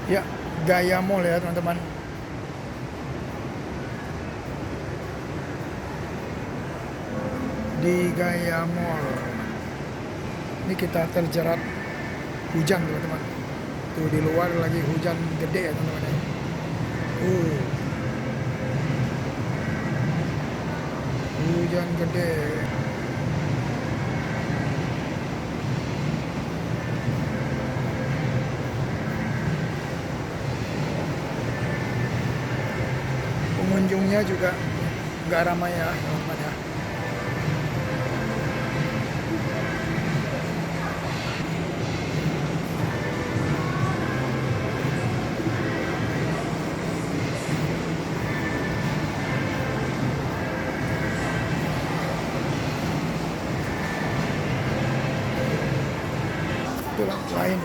Ya, Gaya Mall ya teman-teman. Di Gaya Mall. Ini kita terjerat hujan teman-teman. Tuh di luar lagi hujan gede ya teman-teman ya. Hujan gede. Pengunjungnya juga nggak ramai ya teman-teman ya. Itulah lain.